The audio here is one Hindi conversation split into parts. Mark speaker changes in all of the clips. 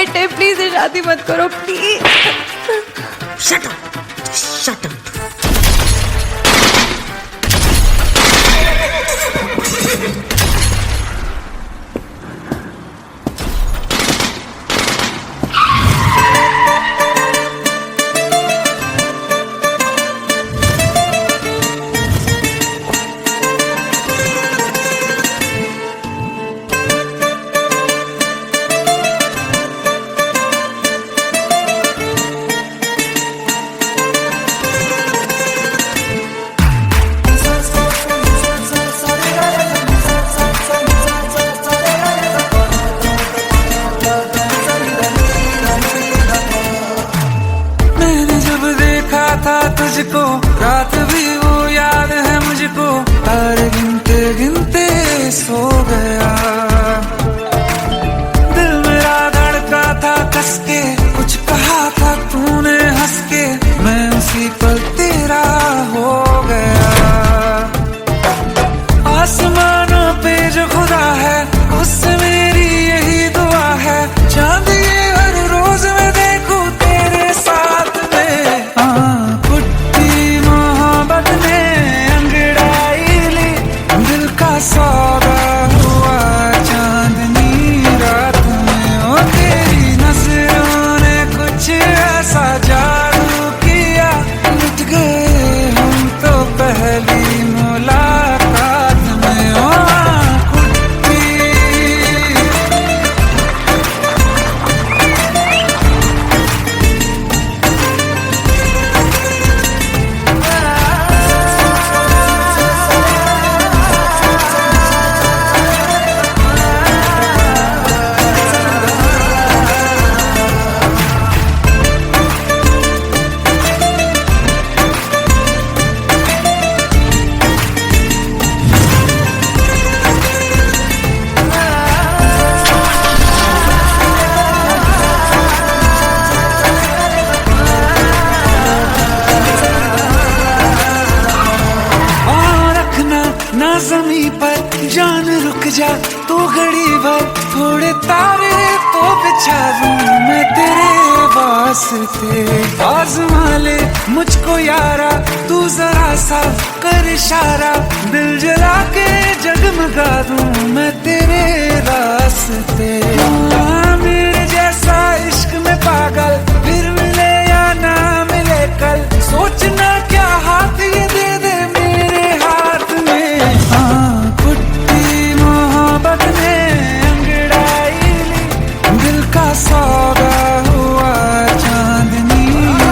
Speaker 1: पेट है, प्लीज ये शादी मत करो please.
Speaker 2: Shut up, shut up.
Speaker 3: था तुझको रात भी वो याद है मुझको, तारे गिनते गिनते सो गया। दिल मेरा धड़का था कस के, कुछ कहा था तूने हंस के, मैं उसी पल तेरा हो गया। आसमानों पे जो खुदा है उससे मेरी यही दुआ है, चांद ये हर रोज मैं देखूं तेरे साथ में। सौदा हुआ चांदनी रात में, ओ तेरी नजरों ने कुछ ऐसा जादू किया, लुट गए हम तो पहली मुलाकात में। ओ ना ज़मीं पर जान रुक जा तू घड़ी भर, थोड़े तारे तो बिछा दूं मैं तेरे वास्ते। आज़मा ले मुझको यारा तू जरा सा कर इशारा, दिल जला के जगमगा दूं मैं तेरे रास्ते। मेरे जैसा इश्क में पागल फिर मिले या ना मिले कल, सोचना क्या हाथ ये दे दे मेरे हाथ में। कुट्टी मोहब्बत ने अंगड़ाई ली, दिल का सौदा हुआ चांदनी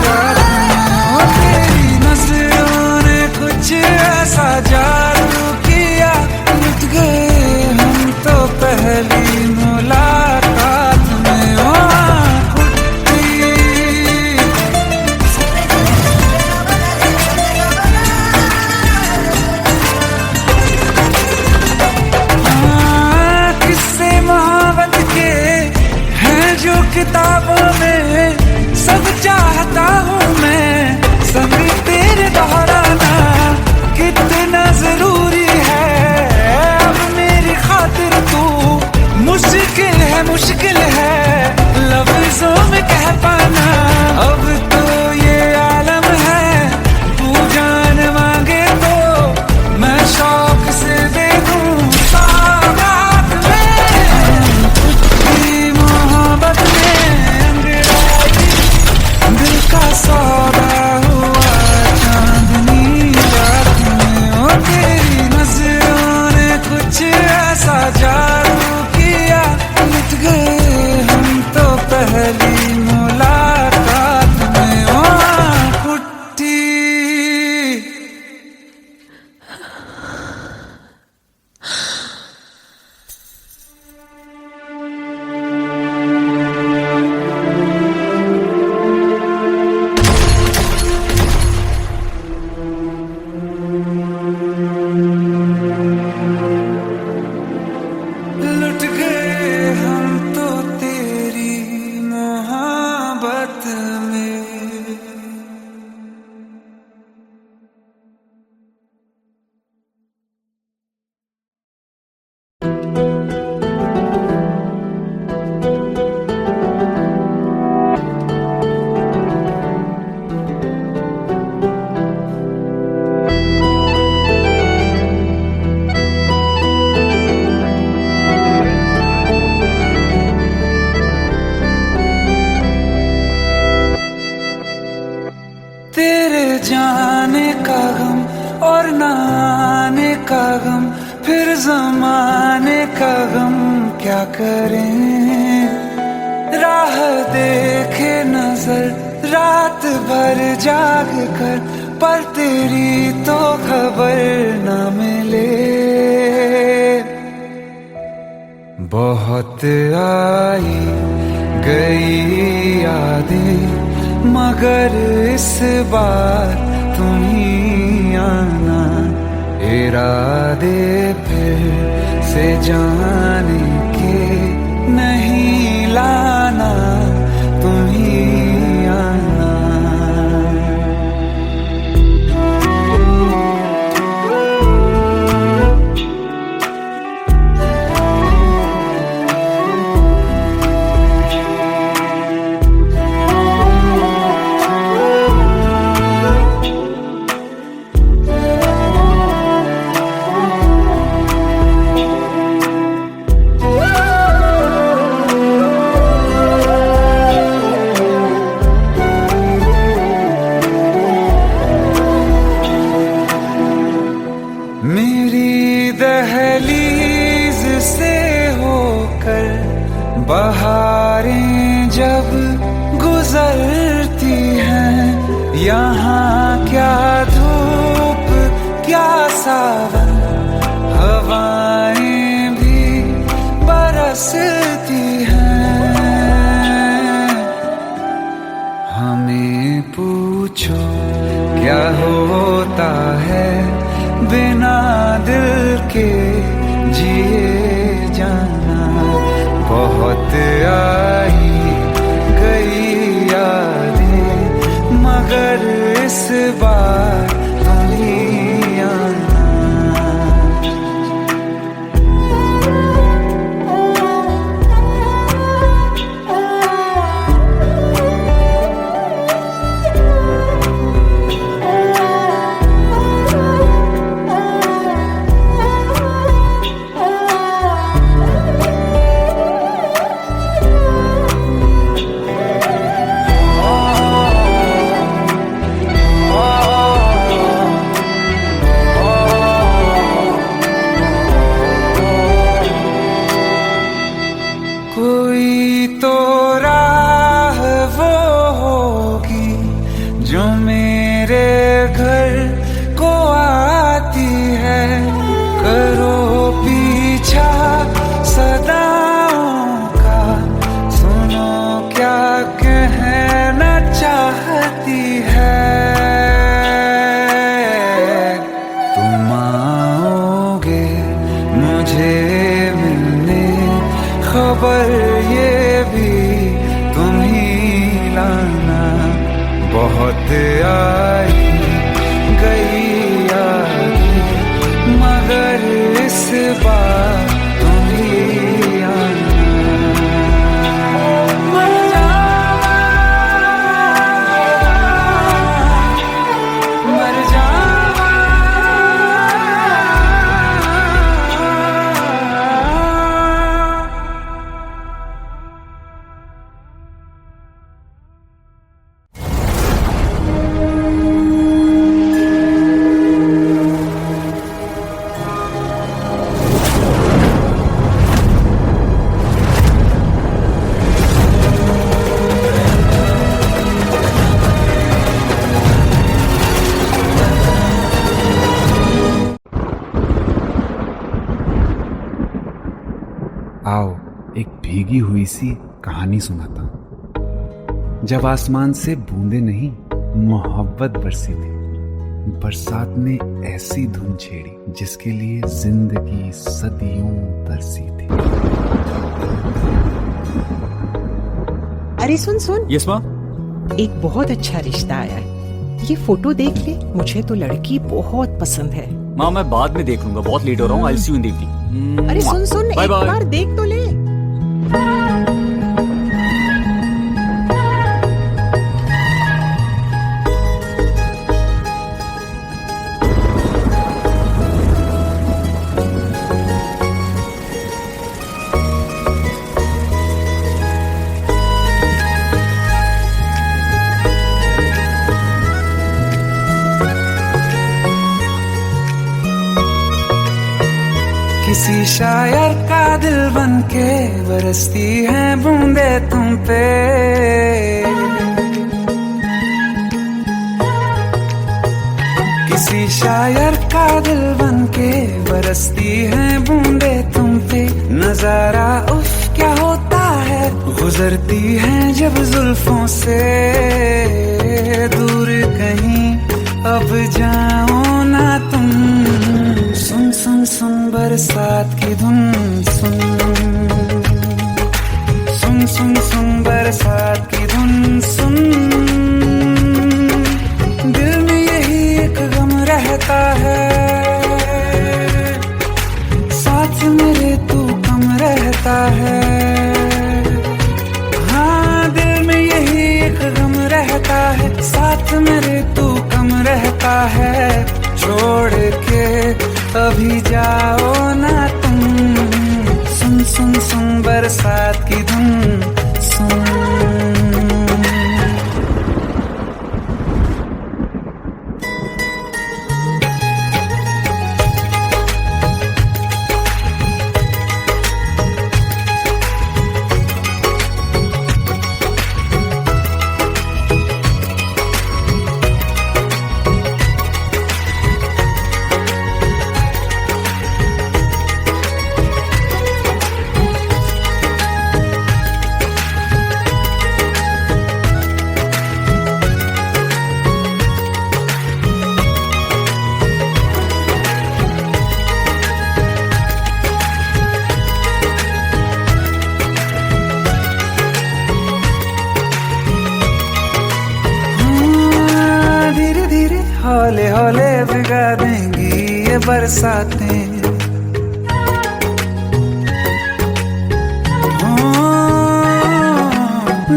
Speaker 3: रात में। तेरी नजरों ने कुछ ऐसा जादू किया, लुट गए हम तो पहली मुलाकात में। ओ किताबों में सब चाहता हूँ मैं, संग तेरे दोहराना कितना जरूरी है। अब मेरी खातिर तू मुश्किल है लफ्जों में कह पाना। अब तो ये आलम है तू जान मांगे तो मैं शौक से दे दूँ सौगात में। कुछ मोहब्बत दिल का सौदा हुआ चांदनी रात में। ओ तेरी नजरों ने कुछ ऐसा जादू किया, लुट गए जमाने का गम क्या करें, राह देखे नजर रात भर जाग कर, पर तेरी तो खबर न मिले। बहुत आई गई यादें, मगर इस बार तुम ही आना, इरादे फिर से जाने के नहीं लाना, तुम ही आना। मेरी दहलीज से होकर बहारें जब गुजरती हैं, यहाँ क्या धूप क्या सावन, हवाएं भी बरसती हैं। हमें पूछो क्या होता है बिना दिल के जिए जाना। बहुत आई गई यादें, मगर इस बार तुम ही आना। कोई तो राह वो होगी जो मेरे घर को आती है, करो पीछा सदाओं का, सुनो क्या कहना चाहती है। तुम आओगे मुझे मिलने, खबर ये भी तुम ही लाना। बहुत आई गई यादें, मगर इस बार तुम ही आना। मर जावा, मर जावा।
Speaker 4: आओ एक भीगी हुई सी कहानी सुनाता हूं। जब आसमान से बूंदे नहीं मोहब्बत बरसी थी, बरसात ने ऐसी धुन छेड़ी जिसके लिए जिंदगी सदियों तरसी थी।
Speaker 2: अरे सुन सुन,
Speaker 5: यस माँ।
Speaker 2: एक बहुत अच्छा रिश्ता आया है, ये फोटो देख ले। मुझे तो लड़की बहुत पसंद है।
Speaker 5: माँ मैं बाद में देख लूंगा, बहुत लेट हो रहा हूँ। आई सी यू इन द इवनिंग।
Speaker 2: अरे सुन सुन,
Speaker 5: बाय
Speaker 2: एक
Speaker 5: बाय।
Speaker 2: बार देख तो ले।
Speaker 3: शायर का दिल बनके बरसती है बूंदे तुम पे। किसी शायर का दिल बनके बरसती है बूंदे तुम पे। नजारा उफ क्या होता है, गुजरती है जब जुल्फों से। दूर कहीं अब जाओ ना तुम, सुन सुन सुन बरसात की धुन। सुन सुन सुन सुन बरसात की धुन। सुन दिल में यही एक गम रहता है, साथ मेरे तू कम रहता है। हाँ दिल में यही एक गम रहता है, साथ मेरे तू कम रहता है। छोड़ के अभी जाओ ना तुम, सुन सुन सुन बरसात की धुन। सुन हौले हौले भिगा देंगी ये बरसातें।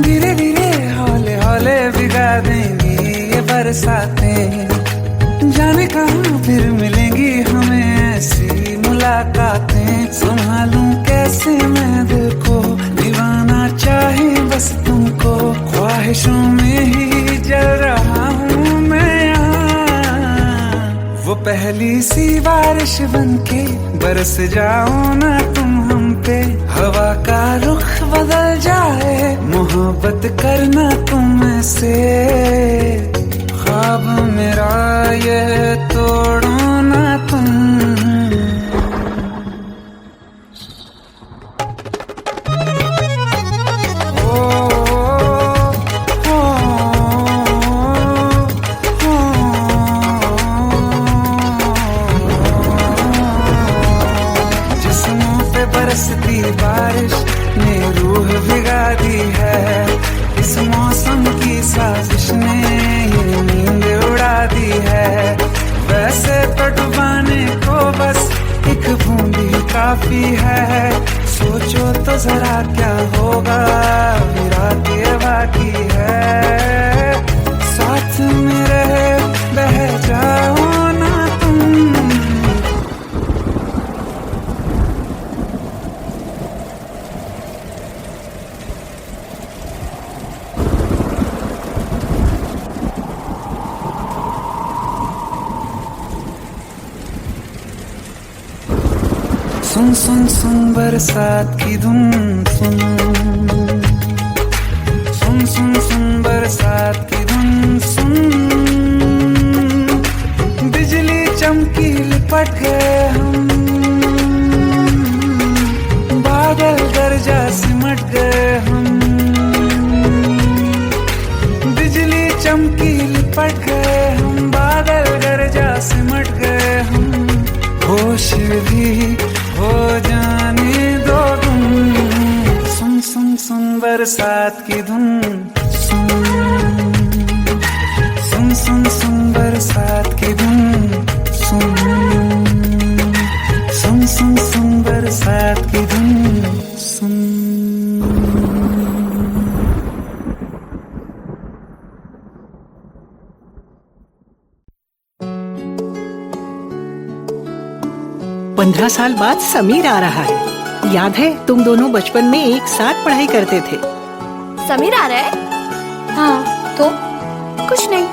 Speaker 3: धीरे धीरे हौले हौले भिगा देंगी ये बरसातें। जाने कहाँ फिर मिलेंगी हमें ऐसी मुलाकातें। संभालूं कैसे मैं दिल को, दीवाना चाहे बस तुमको। ख्वाहिशों में ही जल रहा हूँ मैं यहाँ। वो पहली सी बारिश बनके बरस जाओ ना तुम हम पे। हवा का रुख बदल जाए, मोहब्बत करना तुम से। ख्वाब मेरा ये तोड़ो ना तुम। बरसती बारिश ने रूह भिगा दी है। इस मौसम की साजिश ने ये नींद उड़ा दी है। वैसे तो डुबाने को बस एक बूंद ही काफी है। सोचो तो जरा क्या होगा, रात ये बाकी है। साथ मेरे बह जाओ ना तुम। सुन सुन सुन बरसात की धुन। सुन सुन सुन सुन बरसात की धुन। सुन बिजली चमकी लिपट गए हम, बादल गरजा सिमट गए हम। बिजली चमकी लिपट गए हम, बादल गरजा सिमट गए हम। होश भी हो जाने दो तुम, सुन सुन सुन बरसात की धुन। सुन सुन सुन सुन बरसात की धुन। सुन सुन सुन सुन बरसात की धुन। सुन
Speaker 2: 15 साल बाद समीर आ रहा है। याद है तुम दोनों बचपन में एक साथ पढ़ाई करते थे।
Speaker 1: समीर आ रहा है? हाँ तो कुछ नहीं।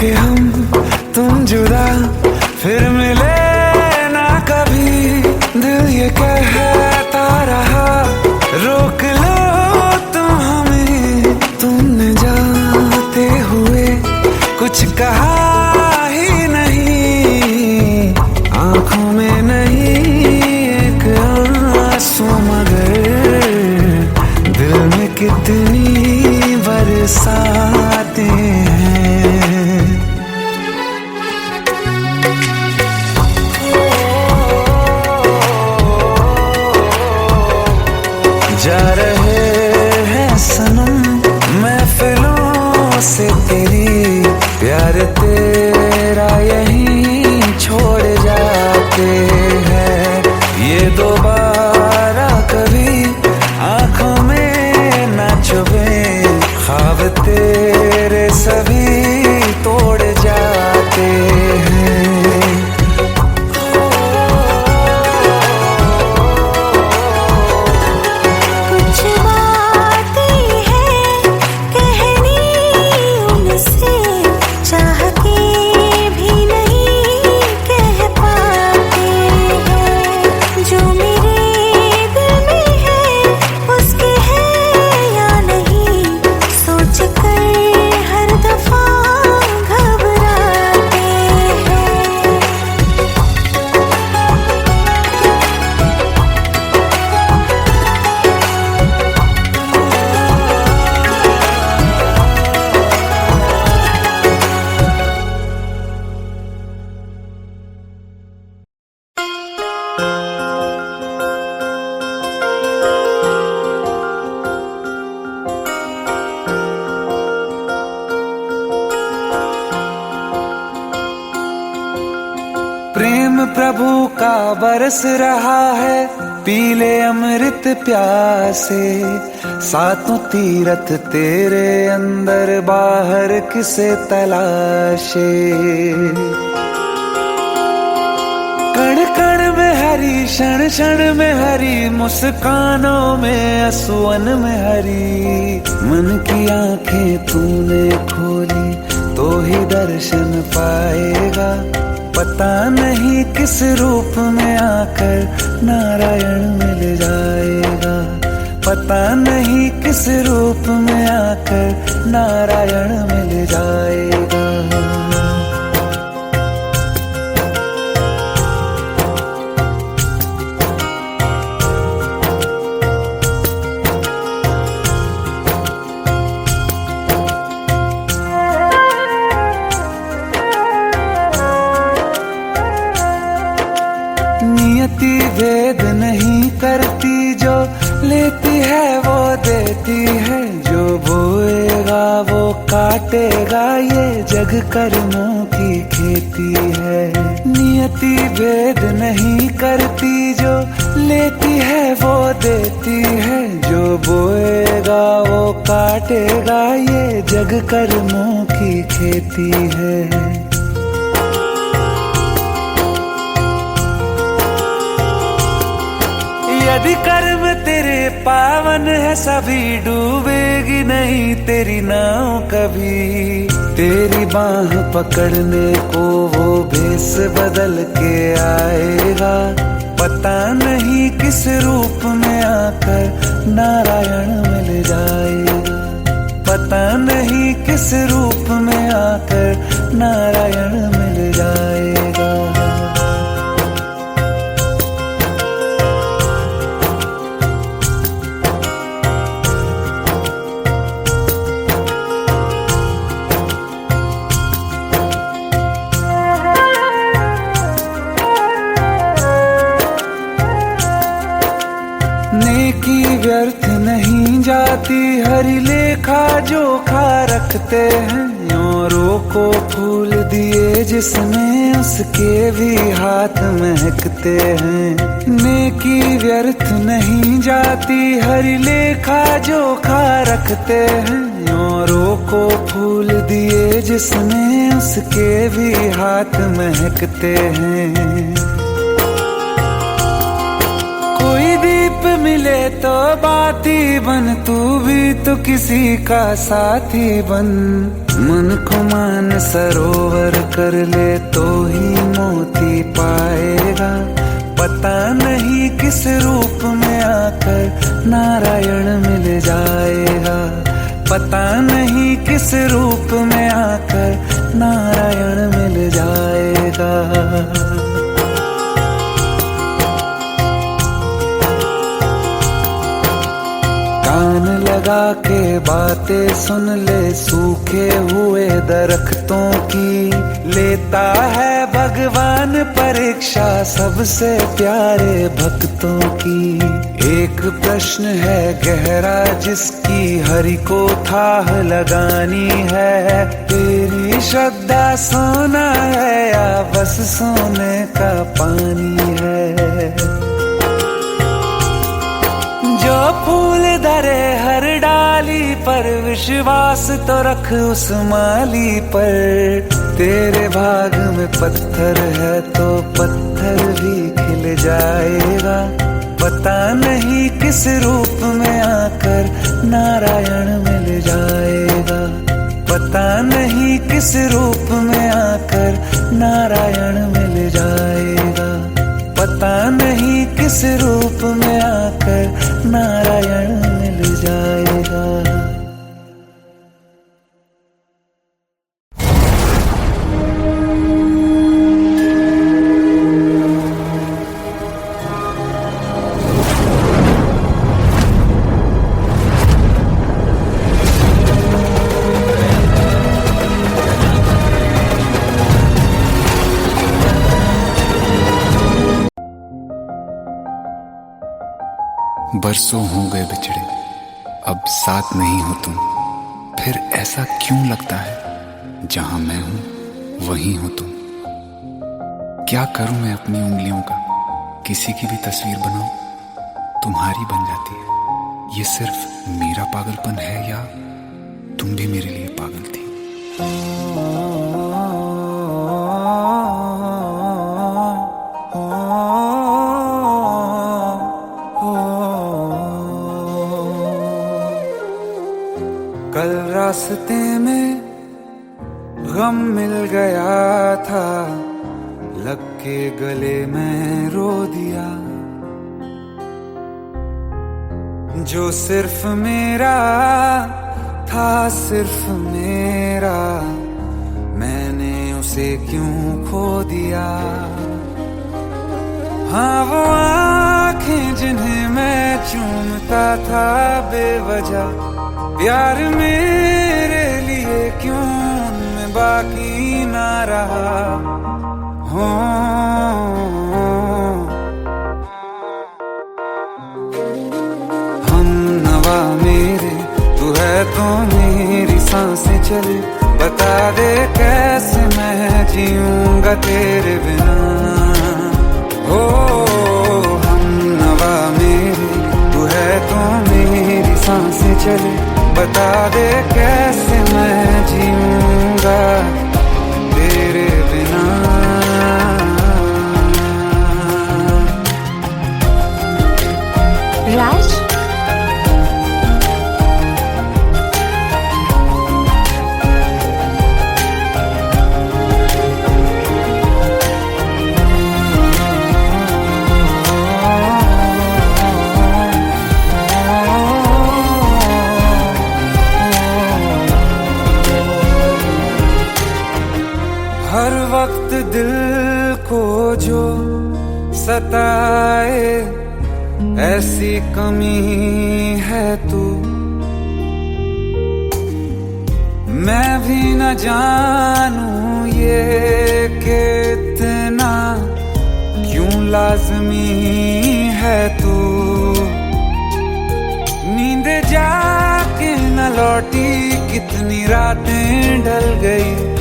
Speaker 3: होके हम तुम जुदा फिर मिले ना कभी, दिल ये कहता रहा रोक लो तुम हमें, तुमने जाते हुए कुछ कहा ही नहीं, आंखों में नहीं एक आंसू मगर दिल में कितनी बरसाते हैं। जा रहे हैं सनम महफिलों से तेरी, प्यार तेरा यहीं छोड़ जाते हैं, ये दोबारा कभी आंखों में ना चुभे, ख्वाब तेरे सभी तोड़ जाते हैं। प्रेम प्रभु का बरस रहा है, पीले अमृत प्यासे, सातों तीरथ तेरे अंदर बाहर किसे तलाशे, कण कण में हरी क्षण क्षण में हरी, मुस्कानों में असुवन में हरी, मन की आंखें तूने खोली तो ही दर्शन पाएगा, पता नहीं किस रूप में आकर नारायण मिल जाएगा, पता नहीं किस रूप में आकर नारायण मिल जाएगा। नियति भेद नहीं करती, जो लेती है वो देती है, जो बोएगा वो काटेगा, ये जग कर्मों की खेती है। नियति भेद नहीं करती, जो लेती है वो देती है, जो बोएगा वो काटेगा, ये जग कर्मों की खेती है। यदि कर्म तेरे पावन है सभी, डूबेगी नहीं तेरी नाव कभी, तेरी बाह पकड़ने को वो भेष बदल के आएगा, पता नहीं किस रूप में आकर नारायण मिल जाएगा, पता नहीं किस रूप में आकर नारायण मिल जाएगा। नेकी व्यर्थ नहीं जाती, हरि लेखा जोखा रखते हैं, औरों को फूल दिए जिसमें उसके भी हाथ महकते हैं। नेकी व्यर्थ नहीं जाती, हरि लेखा जोखा रखते हैं, औरों को फूल दिए जिसमें उसके भी हाथ महकते हैं। कोई दीप जब मिले तो बाती बन, तू भी तो किसी का साथी बन। मन को मान सरोवर कर ले तो ही मोती पाएगा। पता नहीं किस रूप में आकर नारायण मिल जाएगा। पता नहीं किस रूप में आकर नारायण मिल जाएगा। कान लगा के बातें सुन ले सूखे हुए दरख्तों की। लेता है भगवान परीक्षा सबसे प्यारे भक्तों की। एक प्रश्न है गहरा जिसकी हरि को थाह लगानी है। तेरी श्रद्धा सोना है या बस सोने का पानी है। जो फूल धरे हर डाली पर विश्वास तो रख उस माली पर। तेरे भाग में पत्थर है तो पत्थर भी खिल जाएगा। पता नहीं किस रूप में आकर नारायण मिल जाएगा। पता नहीं किस रूप में आकर नारायण मिल जाएगा। पता नहीं किस रूप में आकर नारायण मिल जाएगा।
Speaker 4: बरसों हो गए बिछड़े, अब साथ नहीं हो तुम। फिर ऐसा क्यों लगता है जहां मैं हूं वहीं हो तुम। क्या करूं मैं अपनी उंगलियों का, किसी की भी तस्वीर बनाऊं तुम्हारी बन जाती है। ये सिर्फ मेरा पागलपन है या तुम भी मेरे लिए पागल थी।
Speaker 3: कल रास्ते में गम मिल गया था, लग के गले में रो दिया। जो सिर्फ मेरा था, सिर्फ मेरा, मैंने उसे क्यों खो दिया। हाँ वो आँखें जिन्हें मैं चूमता था बेवजह, प्यार मेरे लिए क्यों उनमें बाकी ना रहा। हो हम नवा मेरे, तू है तो मेरी सांसें चले। बता दे कैसे मैं जीऊंगा तेरे बिना। हो हम नवा मेरे, तू है तो मेरी सांसें चले। बता दे कैसे मैं जीऊंगा तेरे बिना।
Speaker 1: राज,
Speaker 3: हर वक्त दिल को जो सताए ऐसी कमी है तू। मैं भी न जानूं ये कि इतना क्यों लाज़मी है तू। नींद जाके न लौटी, कितनी रातें ढल गई।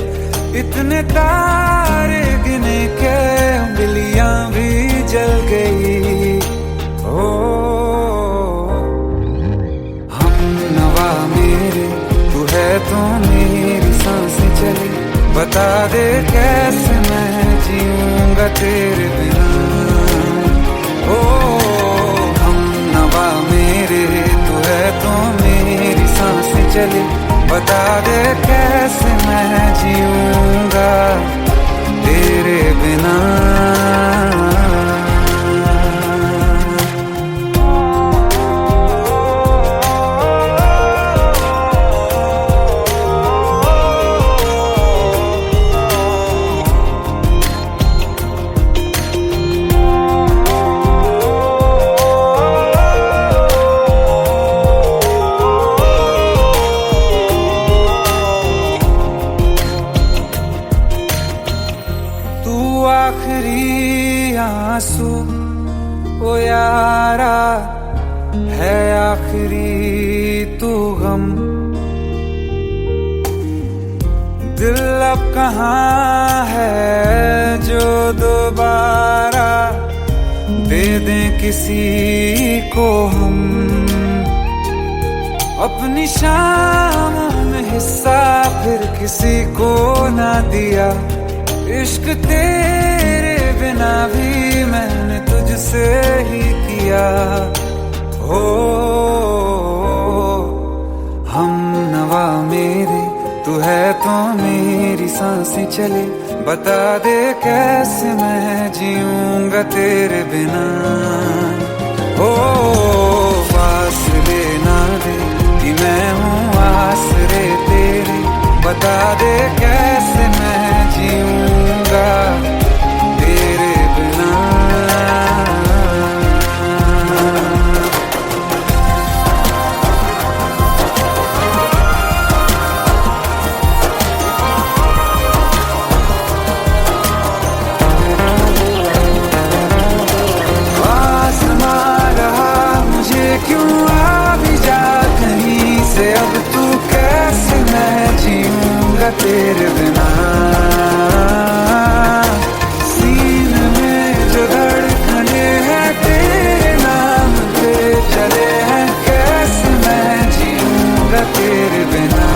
Speaker 3: इतने तारे गिने के उंगलियां भी जल गई। ओ हम नवा मेरे, तू है तो मेरी सांसें चली। बता दे कैसे मैं जीऊंगा तेरे बिना। ओ हम चले, बता दे कैसे मैं जीऊंगा तेरे बिना। आखिरी आंसू ओ यारा है, आखिरी तू गम। दिल अब कहाँ है जो दोबारा दे दें किसी को हम। अपनी शामों में हिस्सा फिर किसी को ना दिया, इश्क तेरे बिना भी मैंने तुझसे ही किया। हो हम नवा मेरे, तू है तो मेरी सांसें चले, बता दे कैसे मैं जीऊंगा तेरे बिना। हो फासले ना दे कि मैं हूँ आसरे तेरे, बता दे कैसे मैं जीऊंगा तेरे बिना। आसमां रहा मुझे क्यों, आ भी जा कहीं से अब तू, कैसे मैं जीऊंगा तेरे बिना। सीने में जो धड़कने हैं तेरे नाम पे चले हैं, कैसे मैं जीऊंगा तेरे बिना।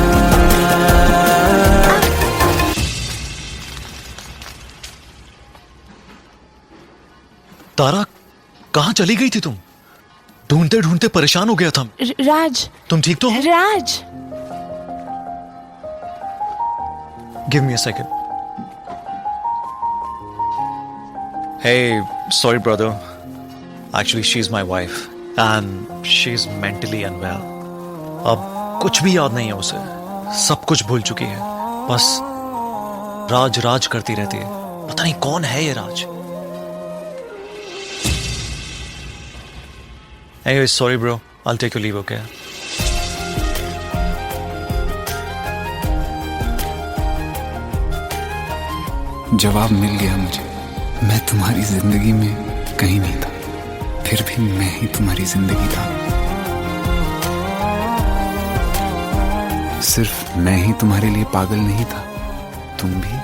Speaker 6: तारा, कहाँ चली गई थी तुम? ढूंढते ढूंढते परेशान हो गया था।
Speaker 1: राज,
Speaker 6: तुम ठीक तो हो?
Speaker 1: Raj,
Speaker 6: give me a second. Hey, sorry brother. Actually, she's my wife and she's mentally unwell. अब कुछ भी याद नहीं है उसे, सब कुछ भूल चुकी है, बस राज राज करती रहती है। पता नहीं कौन है ये राज। Anyway, sorry bro. I'll take your leave, okay?
Speaker 4: जवाब मिल गया मुझे। मैं तुम्हारी जिंदगी में कहीं नहीं था, फिर भी मैं ही तुम्हारी जिंदगी था। सिर्फ मैं ही तुम्हारे लिए पागल नहीं था, तुम भी।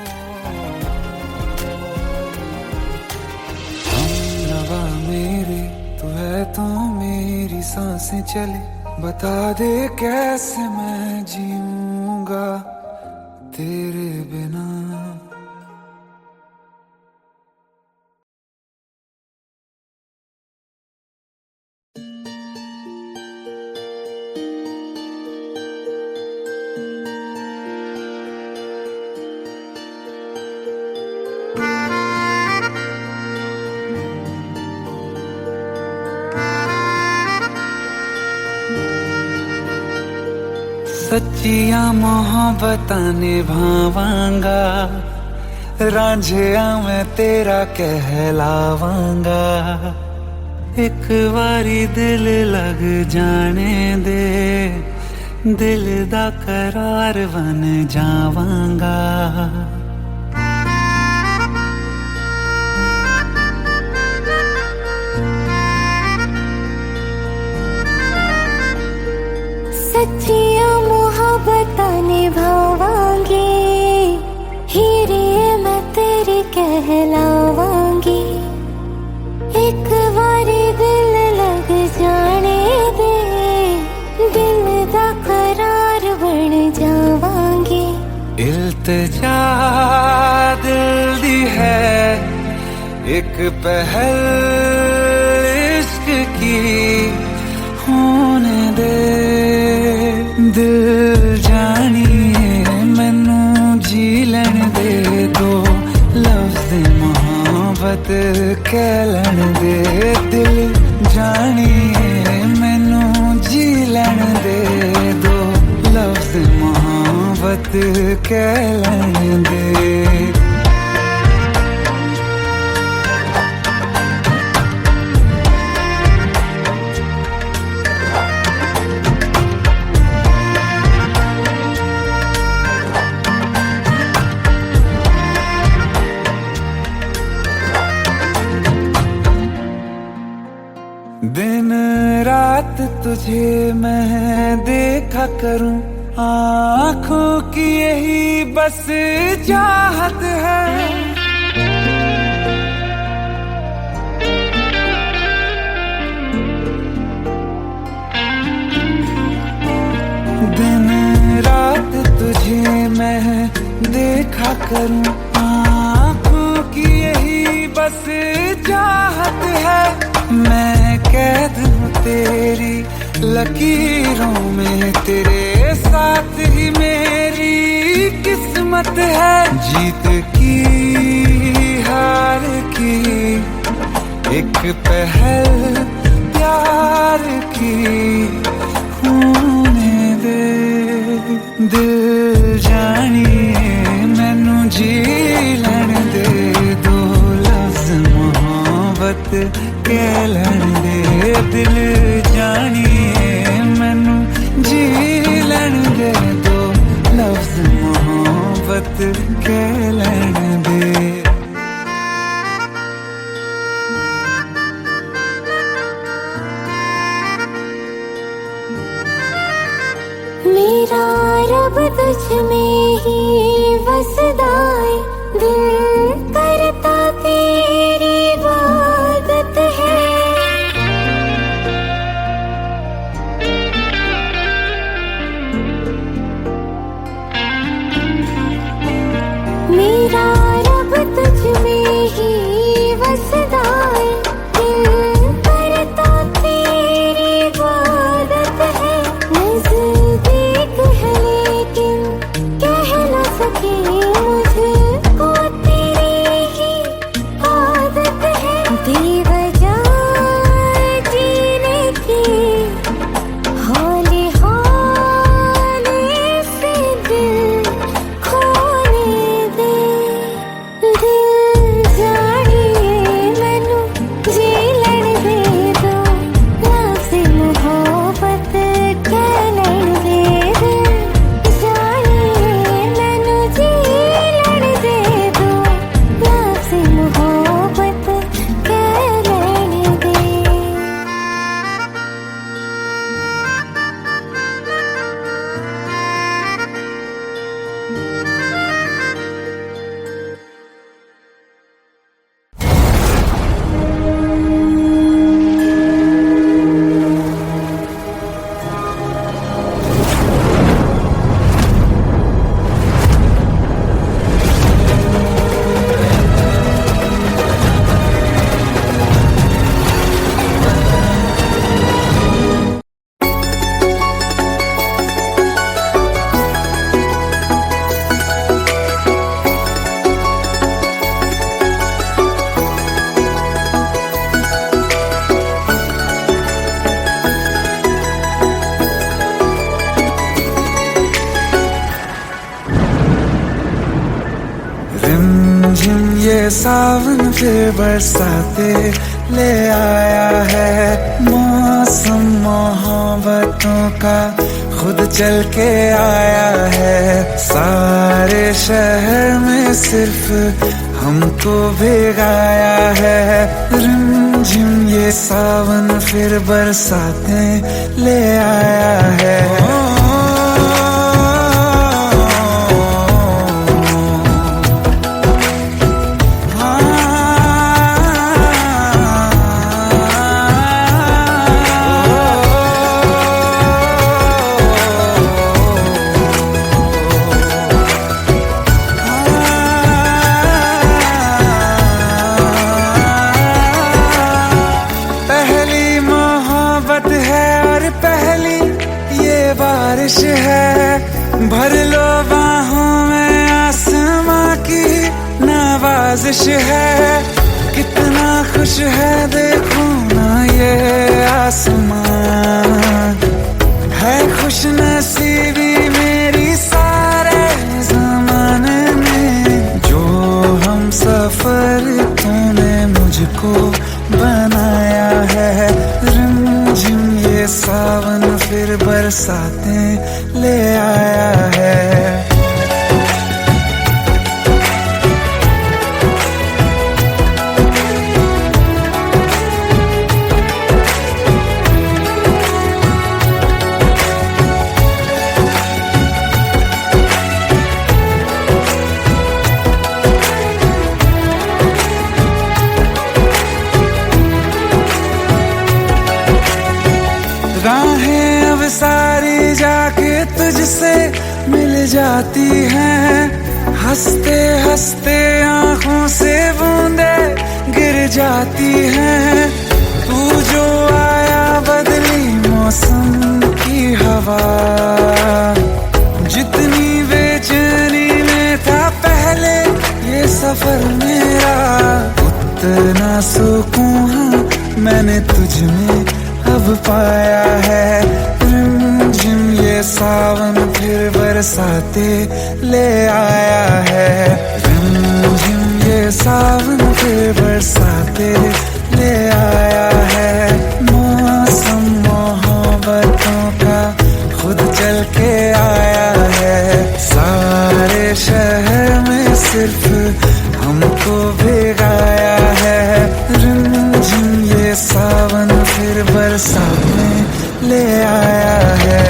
Speaker 3: हम नवा मेरे, तू है तो मेरी सांसें चले, बता दे कैसे मैं जीऊंगा तेरे बिना। सच्चिया मोहब्बतां निभावांगा, रांझिया मैं तेरा कहलावांगा। एक बारी दिल लग जाने दे, दिल दा करार बन जावांगा।
Speaker 1: सच्चिया मोहब्बतां निभावांगी, हीरे मैं तेरी कहलावांगी। एक बारी दिल लग जाने दे, दिल दा करार बन जावांगी।
Speaker 3: इल्तिजा दिल दी है एक पहल इश्क की, होने दे दिल ਕਹਿ ਲੈਣ ਦੇ ਦਿਲ ਜਾਣੀਏ ਮੈਨੂੰ ਜੀ ਲੈਣ ਦੇ ਦੋ ਲਫ਼ਜ਼ ਮੁਹੱਬਤ ਕਹਿ ਲੈਣ ਦੇ दिन रात तुझे मैं देखा करूं आँखों की यही बस चाहत है दिन रात तुझे मैं देखा करूं आँखों की यही बस चाहत है मैं कैद हूँ तेरी लकीरों में तेरे साथ ही मेरी किस्मत है जीत की हार की एक पहल प्यार की होने दे दिल जानिए मैनू जी लैण दे दो लफ्ज़ मोहब्बत कह लैण दे दिल जानिए मैनू जी लैण दे दो लफ्ज़ मोहब्बत कह लैण दे
Speaker 1: मेरा रब तुझ में ही वसदाए दिल करता तेरी इबादत है मेरा रब तुझ में ही वसदाए दिल करता तेरी इबादत है नज़दीक है लेकिन कह न सके मुझको तेरी ही आदत है बेवजह जीने की हौले हौले से दिल खोने दे दिल जानिए मैनू जी लैण दे दो लफ्ज़ मोहब्बत कह लैण दे दिल जानिए मैनू जी लैण दे दो लफ्ज़ मोहब्बत कह लैण दे
Speaker 3: रिमझिम ये सावन फिर बरसाते ले आया है मौसम मोहब्बतों का खुद चल के आया है सारे शहर में सिर्फ हमको भिगाया है रिमझिम ये सावन फिर बरसाते ले आया है बारिश है भर लो बाहों में आसमां की नवाजिश है कितना खुश है देखो ना ये आसमान, है खुश नसीबी मेरी सारे जमाने में। जो हम सफर तूने मुझको बनाया है, रिमझिम ये सावन फिर बरसातें ले आया है। राहें अब सारी जाके तुझसे मिल जाती हैं, हंसते हंसते आंखों से बूंदे गिर जाती हैं। तू जो आया बदली मौसम की हवा, जितनी बेचैनी में था पहले ये सफर मेरा, उतना सुकून मैंने तुझ में अब पाया है। रिमझिम ये सावन फिर बरसाते ले आया है, रिमझिम ये सावन फिर बरसाते ले आया है। मौसम मोहब्बतों का खुद चल के आया है, सारे शहर में सिर्फ हमको भिगाया है। रिमझिम ये सावन फिर बरसात में ले आया है।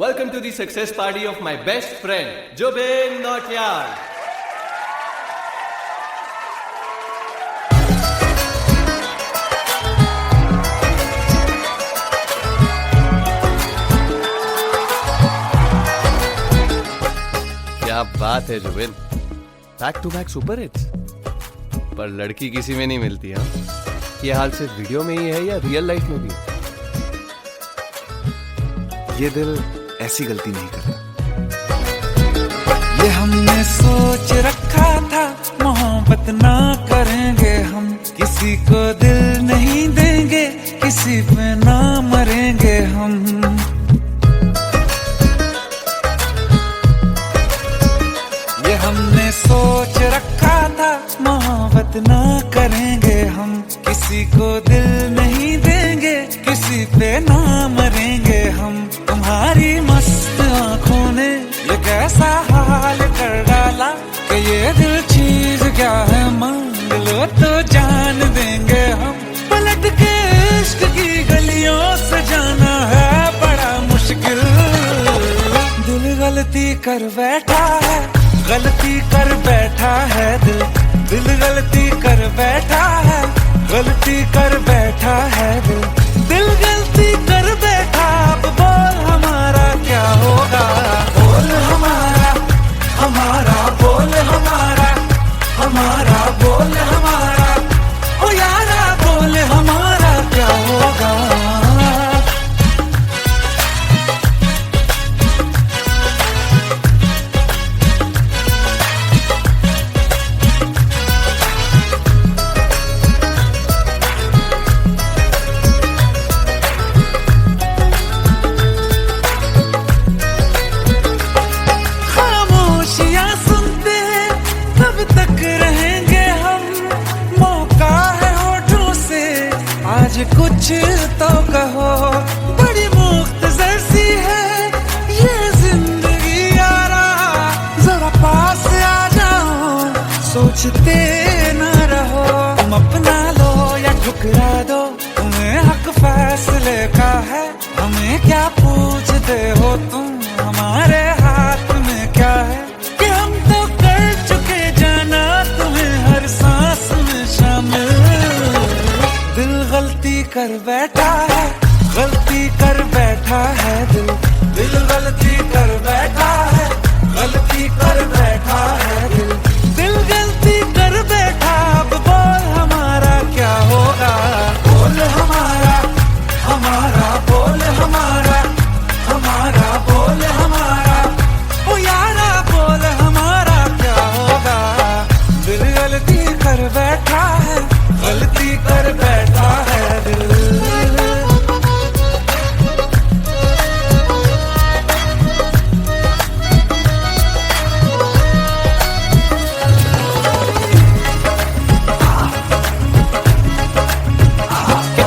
Speaker 7: Welcome to the success party of my best friend, Jobin Notyard. क्या बात है Zubin, back to back super hits. पर लड़की किसी में नहीं मिलती। हाँ, ये हाल सिर्फ वीडियो में ही है या रियल लाइफ में भी?
Speaker 4: ये दिल ऐसी गलती नहीं करता।
Speaker 3: ये हमने सोच रखा था मोहब्बत ना करेंगे हम, किसी को दिल नहीं देंगे, किसी पे ना मरेंगे हम। ये हमने सोच रखा था मोहब्बत ना करेंगे हम, किसी को दिल नहीं देंगे, किसी पे ना मरेंगे हम। तुम्हारी मस्त आंखों ने ये कैसा हाल कर डाला कि ये दिल चीज क्या है, मांग लो तो जान देंगे हम। पलट के इश्क की गलियों से जाना है बड़ा मुश्किल। दिल गलती कर बैठा है, गलती कर बैठा है दिल, दिल गलती कर बैठा है, गलती कर बैठा है दिल, दिल गलती कर बैठा। अब बोल हमारा क्या होगा, बोल हमारा, हमारा बोल हमारा, हमारा बोल हमारा, ओ यारा बोल हमारा क्या होगा। सोचते ना रहो, तुम अपना लो या ठुकरा दो, तुम्हें हक फैसले का है, हमें क्या पूछते हो तुम, हमारे हाथ में क्या है कि हम तो कर चुके जाना तुम्हें हर सांस में शामिल। दिल गलती कर बैठा है, गलती कर बैठा है दिल, दिल गलती कर बैठा है, गलती कर बैठा है दिल, दिल गलती कर बैठा। अब बोल हमारा क्या होगा, बोल हमारा, हमारा बोल हमारा, हमारा बोल हमारा, ओ यारा बोल हमारा क्या होगा। दिल गलती कर बैठा है, गलती कर बैठा है दिल।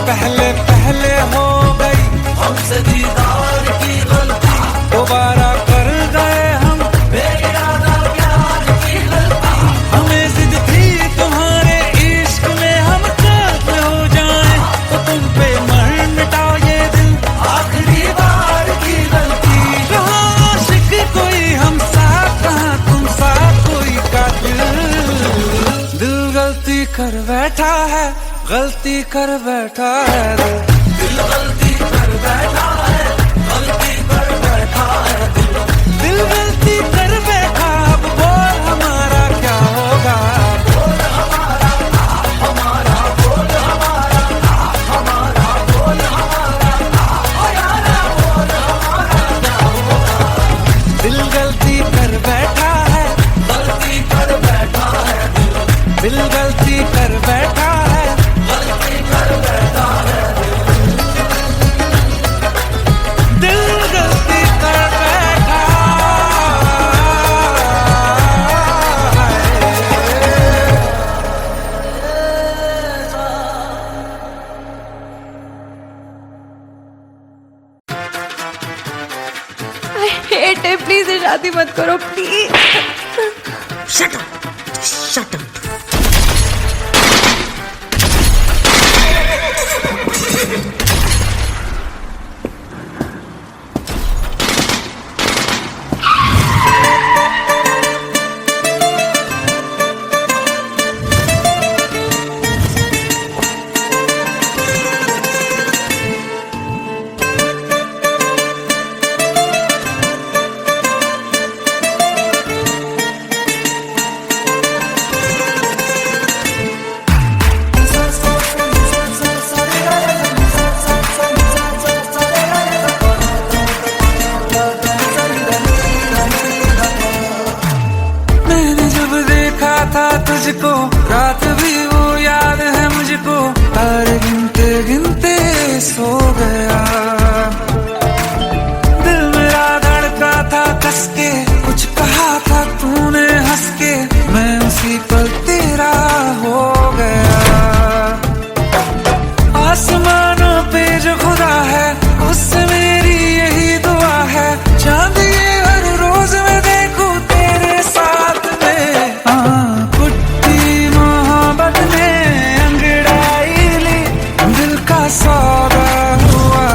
Speaker 3: पहले पहले हो गई हमसे दीदार की गलती, दोबारा कर गए हम बेइरादा प्यार की गलती। हमें जिद थी तुम्हारे इश्क में हम कैद हो जाएं, तो तुम पे मर मिटाओ ये दिल, आखिरी बार की गलती। कहाँ आशिक कोई हम साथ, कहाँ तुम साथ कोई कातिल। दिल गलती कर बैठा है, गलती कर बैठा है दिल, दिल गलती कर बैठा है, गलती कर बैठा है दिल, दिल गलती कर बैठा। अब बोल हमारा क्या होगा, बोल हमारा, हमारा बोल हमारा, हमारा बोल हमारा, ओ यारा बोल हमारा क्या होगा। दिल गलती कर बैठा है, गलती कर बैठा है दिल, दिल गलती कर बैठा है, गलती कर बैठा है दिल, दिल गलती कर बैठा
Speaker 1: आई हेट इट, प्लीज ये शादी मत करो please.
Speaker 8: Shut up! Shut up! तुझको, रात भी वो याद है मुझको, तारे गिनते गिनते सो गया। दिल मेरा धड़का था कस के, कुछ कहा था तूने हंस के, मैं उसी पल तेरा हो गया। आसमानों पे जो खुदा है, उससे मेरी यही दुआ है, चांद ये हर रोज मैं देखूं तेरे साथ में। पुट्टी मोहब्बत ने अंगड़ाई ली, दिल का सौदा हुआ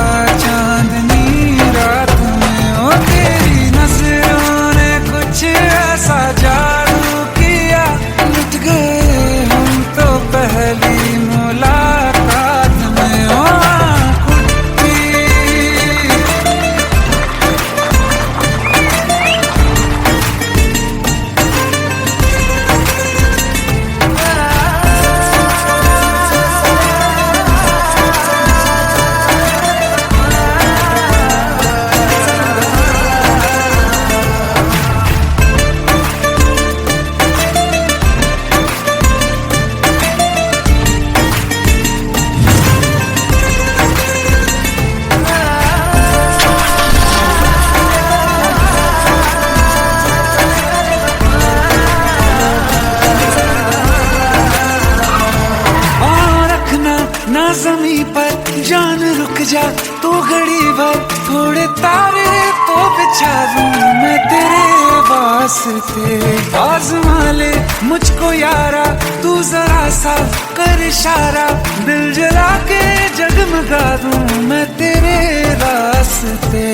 Speaker 3: घड़ी भर थोड़े तारे तो बिछा दूं मैं तेरे वास्ते। आज़मा ले मुझको यारा, तू जरा सा कर इशारा, दिल जला के जगमगा दूं मैं तेरे रास्ते।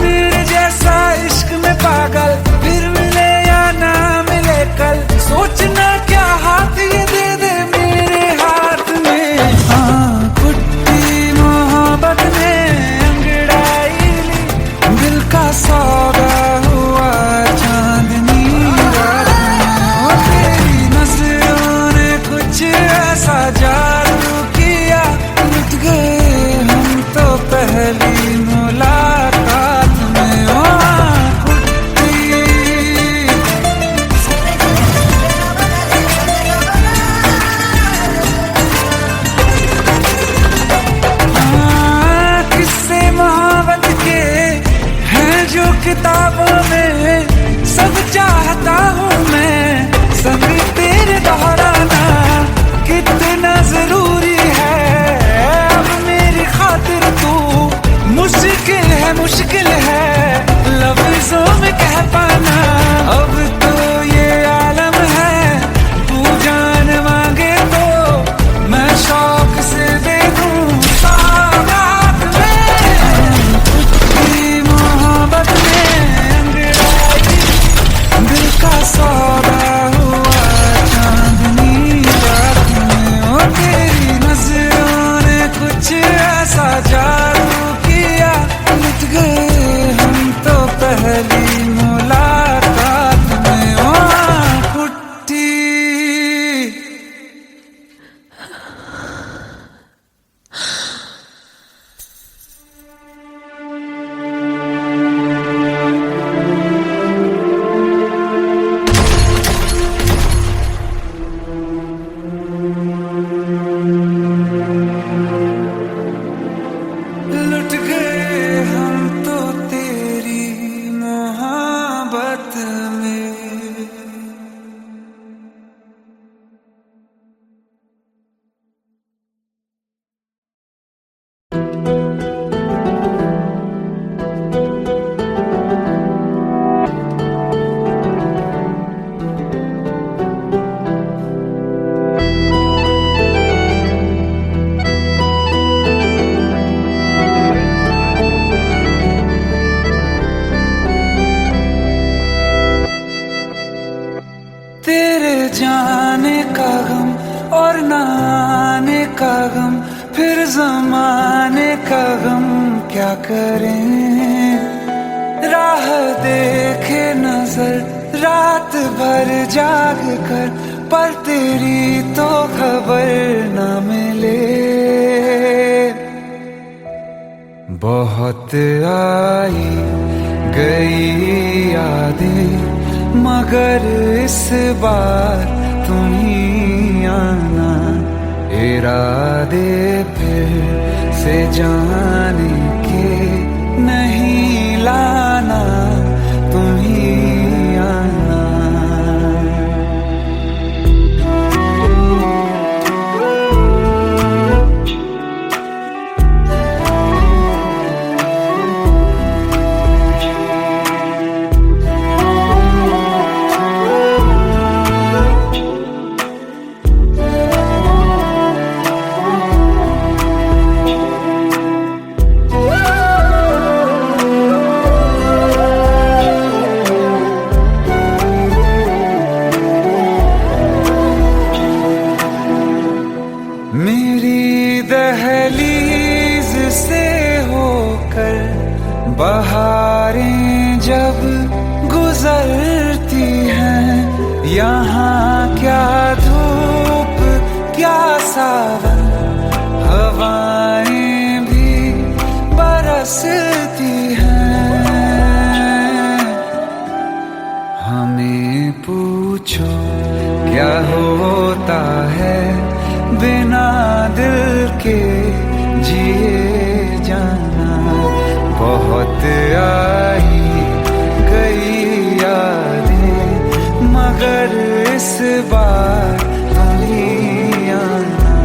Speaker 3: मेरे जैसा इश्क में पागल फिर मिले या ना मिले कल, सोचना क्या हाथ ये दे दे मेरे हाथ में। कुट्टी मोहब्बत ने अंगड़ाई ली, दिल का सौदा हुआ चांदनी रात में। तेरी नजरों ने कुछ ऐसा जादू किया, लुट गए हम तो पहली मुलाकात में। किस्से मोहब्बत के हैं जो किताबों में, सब चाहता हूँ मैं संग तेरे दोहराना, कितना जरूरी है अब मेरी खातिर तू। मुश्किल है लफ्जों में कह पाना, अब तो ये आलम है तू जान मांगे तो मैं शौक से दे दूं सौगात में। तेरी मोहब्बत में अंगड़ाई, दिल का सौदा हुआ चांदनी रात में। तेरी नजरों ने कुछ ऐसा जादू किया, लुट गए हम तो पहली मुलाकात में। कुट्टी लुट गए हम तो तेरी मोहब्बत में। तेरे जाने का गम और न आने का गम, फिर जमाने का गम क्या करें। राह देखे नजर रात भर जाग कर, पर तेरी तो खबर न मिले। बहुत आई गई यादें मगर इस बार तुम ही आना, इरादे फिर से जाने के नहीं लाना, तुम ही आना। मेरी दहलीज से होकर बहारें जब गुजरती हैं, यहाँ क्या धूप क्या सावन, हवाएं भी बरसती हैं। हमें पूछो क्या होता है बिना दिल के जिए जाना। बहुत आई गई यादें मगर इस बार तुम ही आना।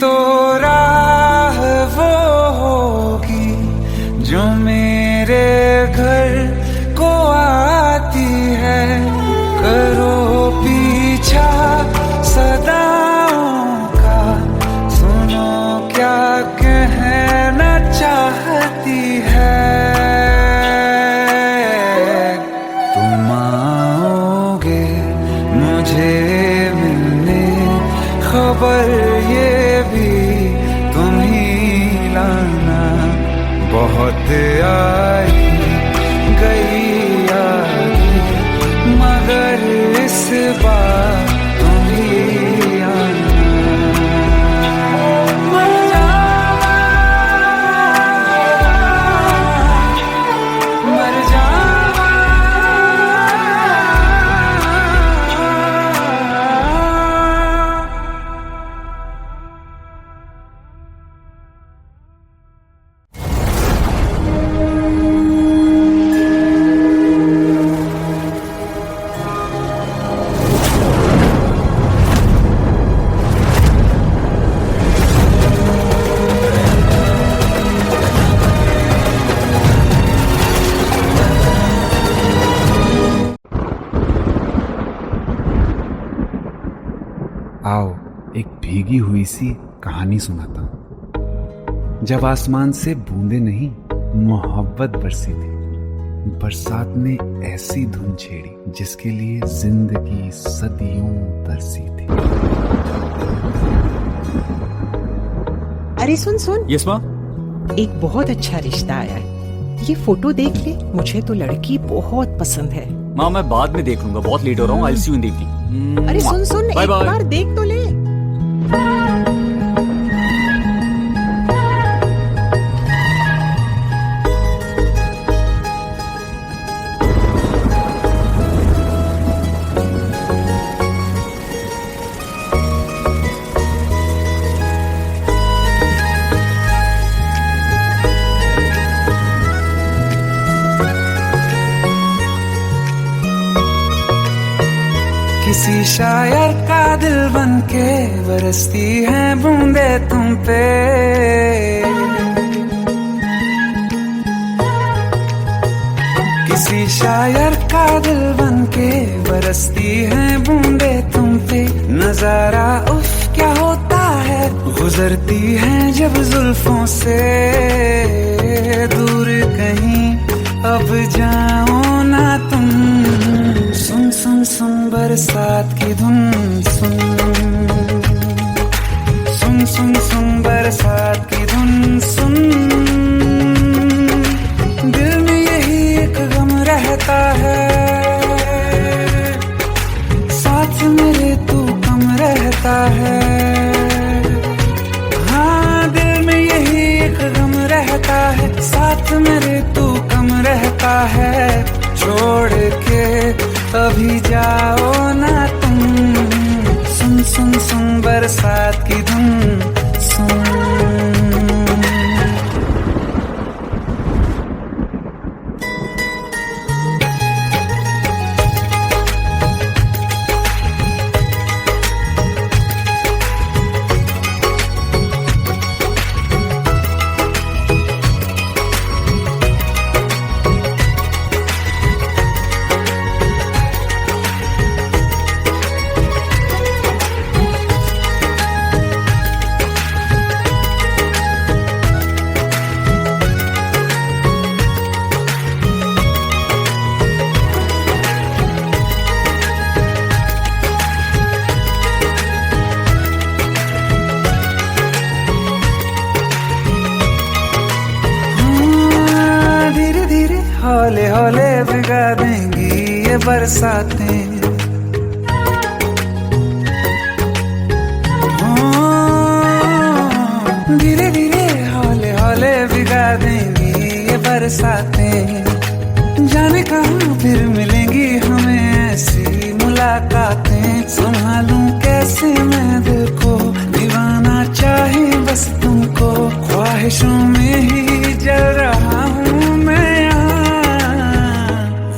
Speaker 3: तो राह वो होगी जो मेरे घर को आती है। करो पीछा सदाओं का, सुनो क्या कहना चाहती है। तुम आओगे मुझे मिलने, खबर ये भी तुम ही लाना। बहुत आई गई यादें, मगर इस बार तुम ही आना। मर जावा, मर जावा।
Speaker 4: आओ एक भीगी हुई सी कहानी सुनाता हूं। जब आसमान से बूंदे नहीं मोहब्बत बरसी थी, बरसात ने ऐसी धुन छेड़ी जिसके लिए जिंदगी सदियों तरसी थी।
Speaker 2: अरे सुन सुन,
Speaker 5: यस माँ।
Speaker 2: एक बहुत अच्छा रिश्ता आया है, ये फोटो देख ले। मुझे तो लड़की बहुत पसंद है।
Speaker 5: माँ मैं बाद में देख लूंगा, बहुत लेट हो रहा हूँ। आई सी यू इन द इवनिंग।
Speaker 2: अरे सुन सुन,
Speaker 5: बाय
Speaker 2: एक
Speaker 5: बाय।
Speaker 2: बार देख तो ले।
Speaker 3: किसी शायर का दिल बनके बरसती है बूंदे तुम पे। किसी शायर का दिल बनके बरसती है बूंदे तुम पे। नजारा उफ क्या होता है, गुजरती है जब जुल्फों से। दूर कहीं अब जाओ ना तुम, सुन सुन सुन बरसात की धुन। सुन सुन सुन सुन बरसात की धुन। सुन दिल में यही एक गम रहता है, साथ मेरे तू कम रहता है। हाँ दिल में यही एक गम रहता है, साथ मेरे तू कम रहता है। छोड़ के अभी जाओ ना तुम, सुन सुन सुन बरसात की धुन। सुन हौले हौले भिगा देंगी ये बरसातें। धीरे धीरे हौले हौले भिगा देंगी ये बरसातें। जाने कहाँ फिर मिलेंगी हमें ऐसी मुलाकातें। संभालूं कैसे मैं दिल को, दीवाना चाहे बस तुमको। ख्वाहिशों में ही जल रहा हूँ मैं यहाँ।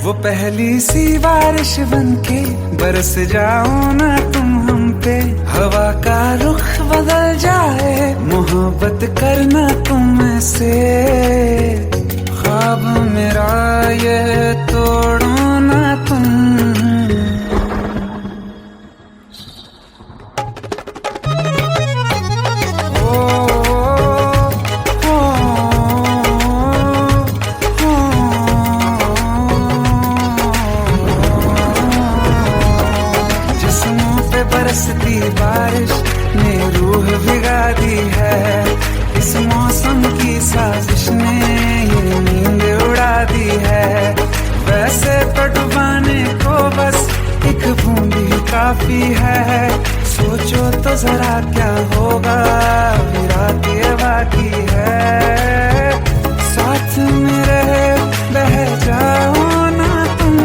Speaker 3: वो पहली सी बारिश बनके बरस जाओ ना तुम हम पे। हवा का रुख बदल जाए मोहब्बत करना तुमसे, ख्वाब मेरा ये तोड़ो ना तुम। बरसती बारिश ने रूह भिगा दी है, इस मौसम की साजिश ने ये नींद उड़ा दी है। वैसे तो डुबाने को बस एक बूंद ही काफी है, सोचो तो जरा क्या होगा रात ये बाकी है। साथ मेरे बह जाओ ना तुम।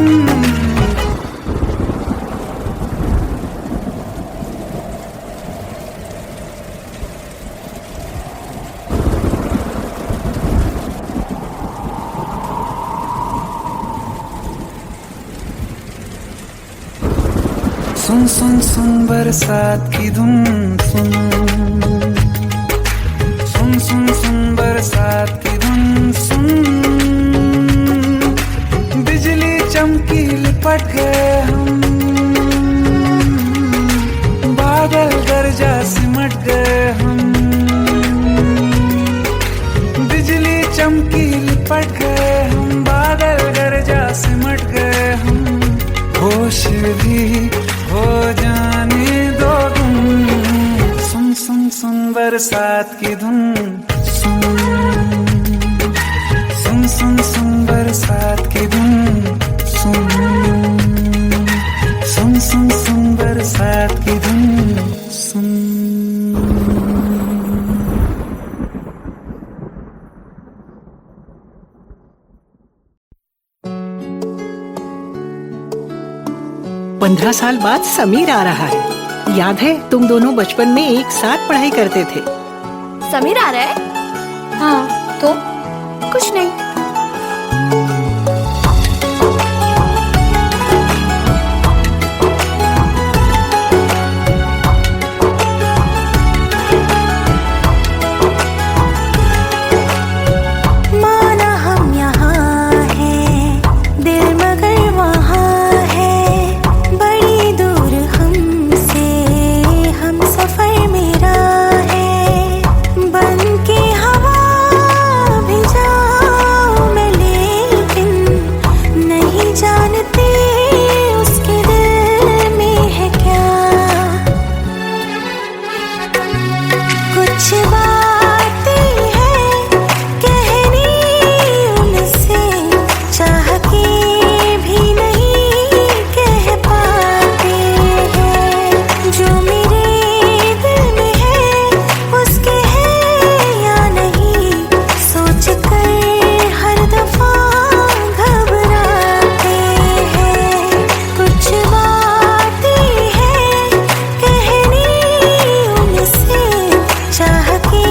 Speaker 3: सुन सुन सुन बरसात की धुन सुन, सुन सुन सुन बरसात की धुन सुन। बिजली चमकी लिपट गए हम, बादल गरजा सिमट गए हम। बिजली चमकी लिपट गए हम, बादल गरजा सिमट गए हम। होश भी हो जाने दो तुम। सुन सुन सुन बरसात की धुन सुन, सुन सुन सुन बरसात की धुन सुन, सुन सुन सुन बरसात की धुन सुन।
Speaker 2: पंद्रह साल बाद समीर आ रहा है। याद है तुम दोनों बचपन में एक साथ पढ़ाई करते थे।
Speaker 1: समीर आ रहा है? हाँ, तो कुछ नहीं।
Speaker 9: चाह के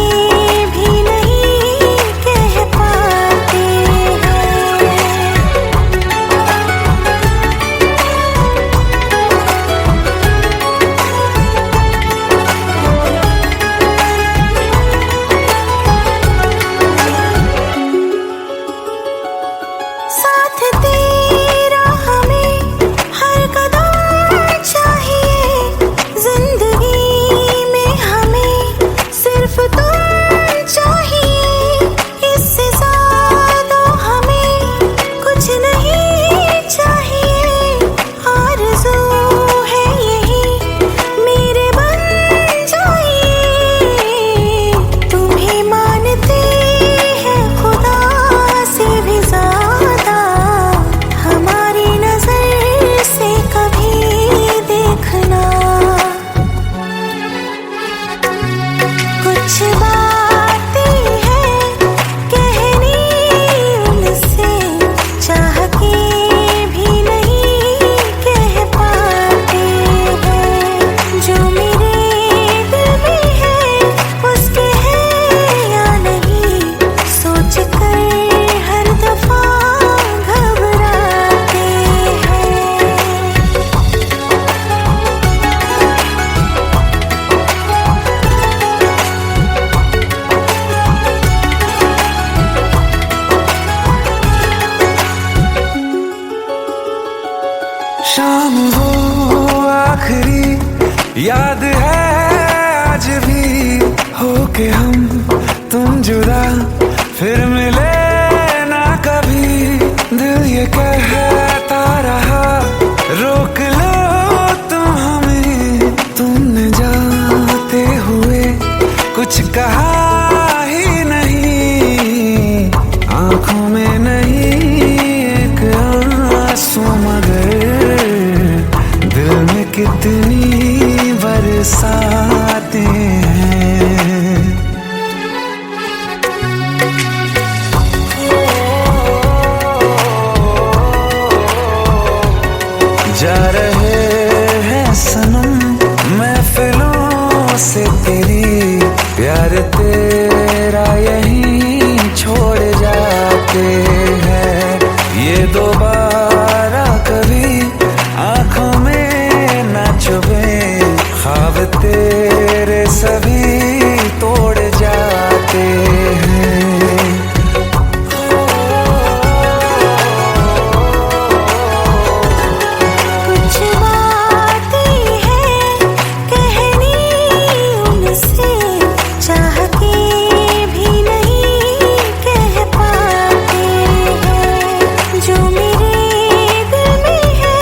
Speaker 3: भी हो के हम तुम जुदा फिर मिले ना कभी, दिल ये कहता रहा रोक लो तुम हमें, तुमने जाते हुए कुछ कहा ही नहीं, आंखों में नहीं एक आंसू मगर दिल में कितनी बरसाते हैं। जा रहे हैं सनम महफिलों से तेरी, प्यार तेरा यहीं छोड़ जाते हैं, ये दोबारा कभी आंखों में ना चुभे, ख्वाब तेरे सभी तोड़ जाते हैं।
Speaker 1: कुछ बातें हैं कहनी उनसे, चाह के भी नहीं कह पाते हैं, जो मेरे दिल में है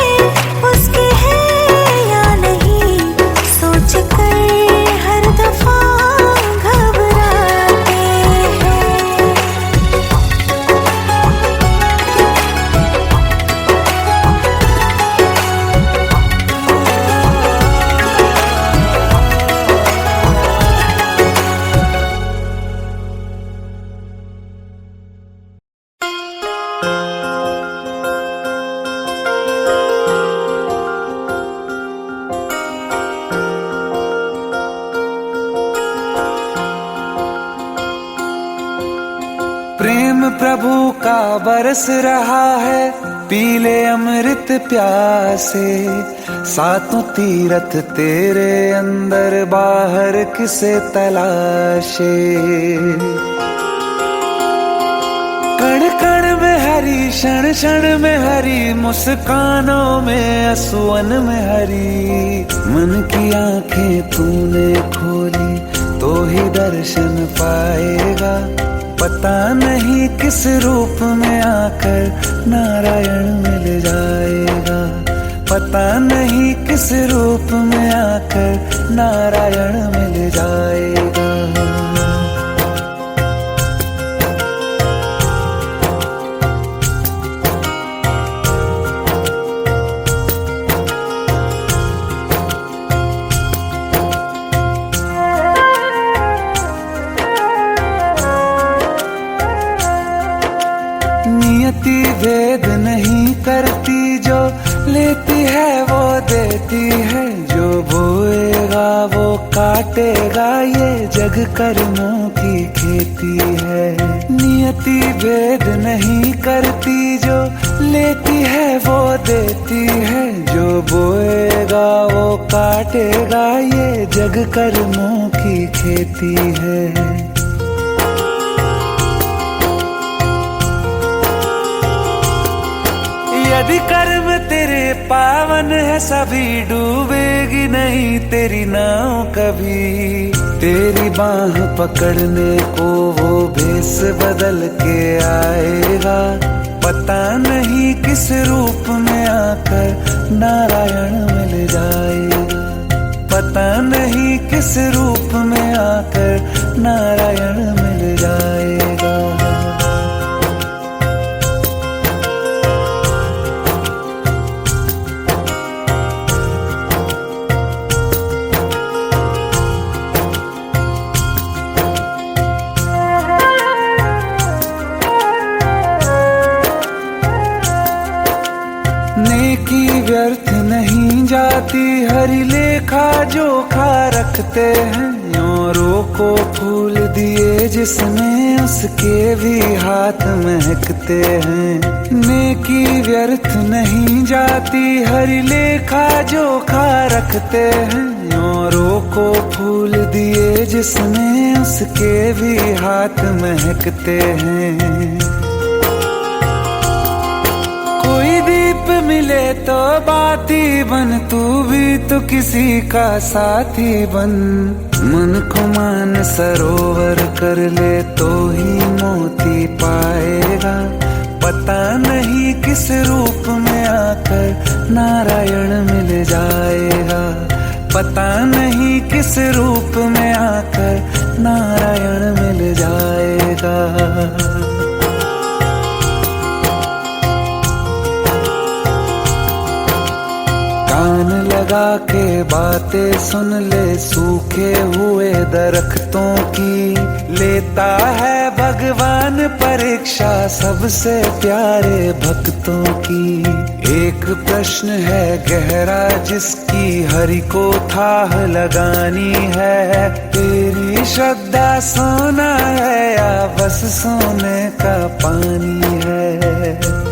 Speaker 1: उसके है या नहीं, सोच कर हर दफा घबराते हैं।
Speaker 3: प्रेम प्रभु का बरस रहा है, पीले अमृत प्यासे, सातों तीरथ तेरे अंदर बाहर किसे तलाशे, कण कण में हरी क्षण क्षण में हरी, मुस्कानों में असुवन में हरी, मन की आंखें तूने खोली तो ही दर्शन पाएगा, पता नहीं किस रूप में आकर नारायण मिल जाएगा, पता नहीं किस रूप में आकर नारायण मिल जाएगा। नियति भेद नहीं करती, जो लेती है वो देती है, जो बोएगा वो काटेगा, ये जग कर्मों की खेती है। नियति भेद नहीं करती, जो लेती है वो देती है, जो बोएगा वो काटेगा, ये जग कर्मों की खेती है। यदि कर्म तेरे पावन है सभी, डूबेगी नहीं तेरी नाव कभी, तेरी बाह पकड़ने को वो भेष बदल के आएगा, पता नहीं किस रूप में आकर नारायण मिल जाएगा, पता नहीं किस रूप में आकर नारायण मिल जाएगा। नेकी व्यर्थ नहीं जाती, हरि लेखा जोखा रखते हैं, औरों को फूल दिए जिसने उसके भी हाथ महकते हैं। नेकी व्यर्थ नहीं जाती, हरि लेखा जोखा रखते हैं, औरों को फूल दिए जिसने उसके भी हाथ महकते हैं। कोई दीप मिले तो बाती बन, तू भी तो किसी का साथी बन। मन को मान सरोवर कर ले तो ही मोती पाएगा। पता नहीं किस रूप में आकर नारायण मिल जाएगा। पता नहीं किस रूप में आकर नारायण मिल जाएगा। कान लगा के बातें सुन ले सूखे हुए दरख्तों की। लेता है भगवान परीक्षा सबसे प्यारे भक्तों की। एक प्रश्न है गहरा जिसकी हरि को थाह लगानी है। तेरी श्रद्धा सोना है या बस सोने का पानी है।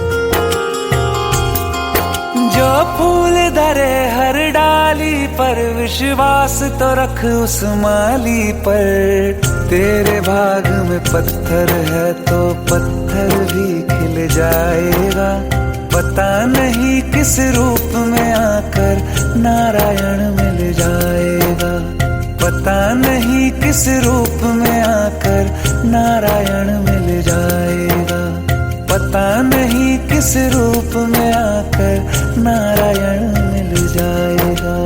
Speaker 3: जो फूल धरे हर डाली पर विश्वास तो रख उस माली पर। तेरे भाग में पत्थर है तो पत्थर भी खिल जाएगा। पता नहीं किस रूप में आकर नारायण मिल जाएगा। पता नहीं किस रूप में आकर नारायण मिल जाएगा। पता नहीं किस रूप में आकर नारायण मिल जाएगा।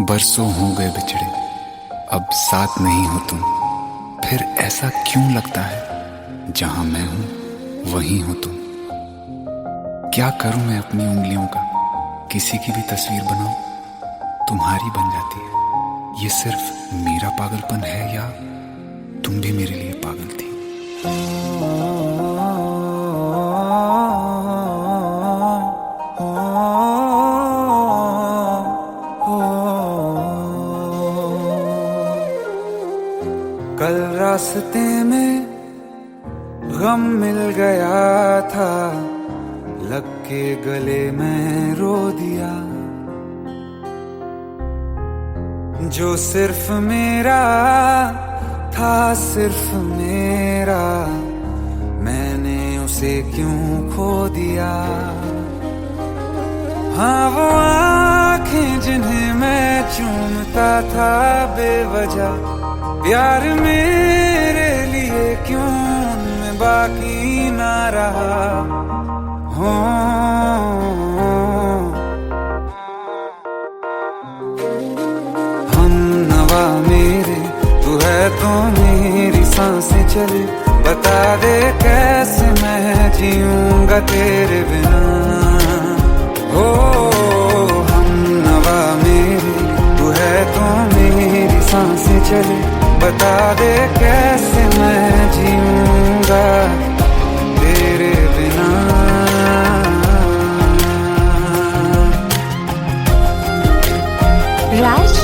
Speaker 4: बरसों हो गए बिछड़े, अब साथ नहीं हो तुम। फिर ऐसा क्यों लगता है जहां मैं हूं वहीं हो तुम। क्या करूं मैं अपनी उंगलियों का, किसी की भी तस्वीर बनाऊं तुम्हारी बन जाती है। ये सिर्फ मेरा पागलपन है या तुम भी मेरे लिए पागल थी।
Speaker 3: कल रास्ते में गम मिल गया था, लग के गले में रो दिया। जो सिर्फ मेरा था सिर्फ मेरा, मैंने उसे क्यों खो दिया। हाँ वो आँखें जिन्हें मैं चूमता था बेवजह, प्यार मेरे लिए क्यों उनमें बाकी ना रहा। हो हम नवा मेरे, तू है तो मेरी सांसें चले। बता दे कैसे मैं जीऊंगा तेरे बिना। हो हम नवा मेरे, तू है तो मेरी सांसें चले। बता दे कैसे मैं जीऊंगा तेरे बिना।
Speaker 1: राज,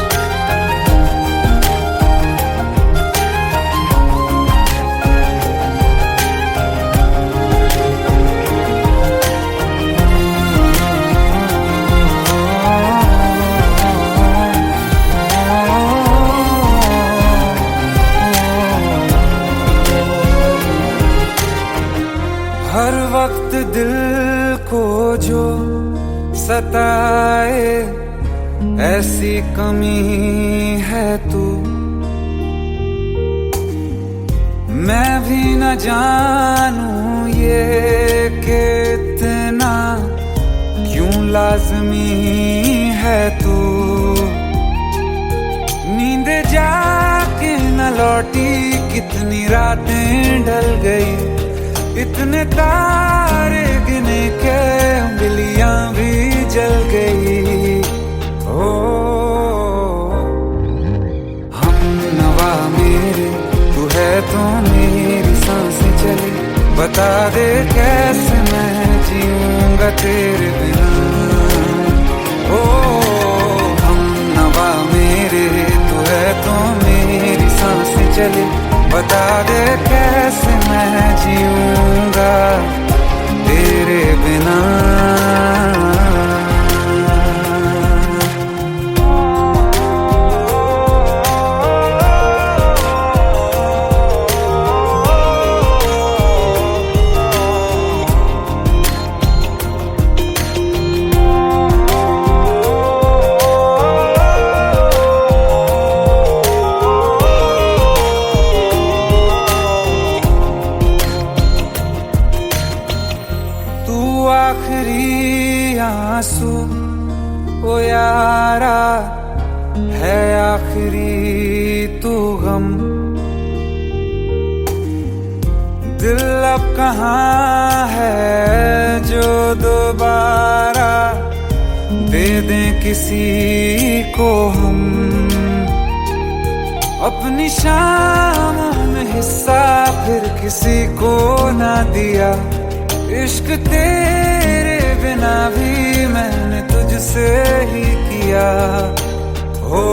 Speaker 3: हर वक्त दिल को जो सताए ऐसी कमी है तू। मैं भी न जानूं ये कि इतना क्यों लाज़मी है तू। नींद जाके न लौटी कितनी रातें ढल गई। इतने तारे गिने के उंगलियां भी जल गई। ओ हम नवा मेरे, तू है तो मेरी सांसें चले। बता दे कैसे मैं जीऊंगा तेरे बिना। ओ हम नवा चले, बता दे कैसे मैं जीऊंगा तेरे बिना। आखिरी आंसू ओ यारा है, आखिरी तू गम। दिल अब कहाँ है जो दोबारा दे दें किसी को हम। अपनी शामों में हिस्सा फिर किसी को ना दिया, इश्क तेरे बिना भी मैंने तुझसे ही किया। हो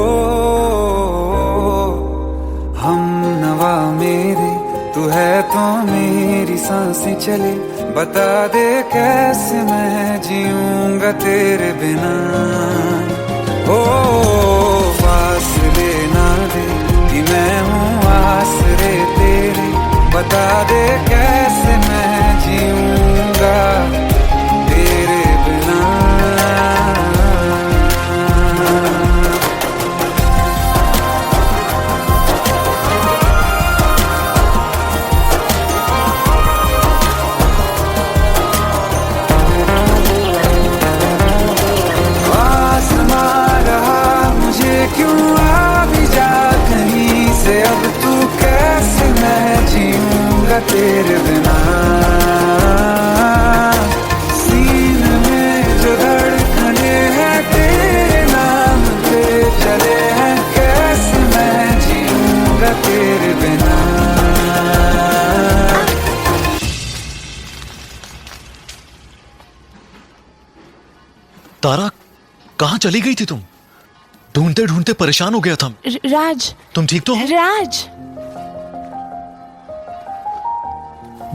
Speaker 3: हम नवा मेरे, तू है तो मेरी सांसें चले, बता दे कैसे मैं जीऊंगा तेरे बिना। ओ फासले ना दे कि मैं हूँ आसरे तेरे, बता दे कैसे मैं जीऊंगा तेरे बिना। आसमां रहा मुझे क्यों, आ भी जा कहीं से, अब तू कैसे मैं जीऊंगा तेरे बिना। सीने में जो धड़कने हैं तेरे नाम पे चले हैं, कैसे मैं जीऊंगा तेरे बिना।
Speaker 6: तारा, कहाँ चली गई थी तुम? ढूंढते ढूंढते परेशान हो गया था।
Speaker 1: राज,
Speaker 6: तुम ठीक तो हो?
Speaker 1: राज।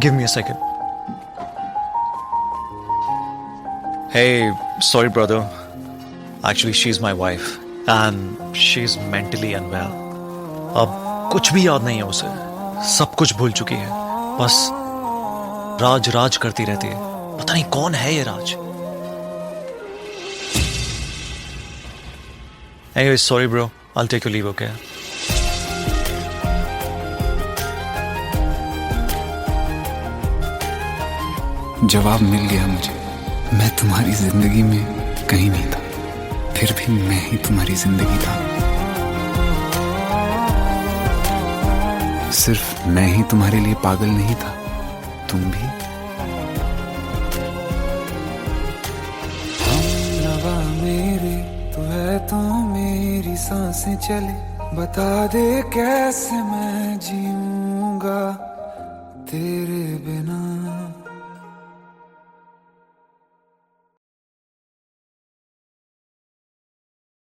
Speaker 6: Give me a second. Hey, sorry brother. Actually, she's my wife and she's mentally unwell. अब कुछ भी याद नहीं है उसे, सब कुछ भूल चुकी है। बस राज राज करती रहती है। पता नहीं कौन है ये राज। Anyway, sorry bro. I'll take your leave, okay?
Speaker 4: जवाब मिल गया मुझे। मैं तुम्हारी जिंदगी में कहीं नहीं था, फिर भी मैं ही तुम्हारी जिंदगी था। सिर्फ मैं ही तुम्हारे लिए पागल नहीं था, तुम भी।
Speaker 3: हम नवा मेरे, तू है तो मेरी सांसें चले, बता दे कैसे मैं जीऊंगा तेरे बिना।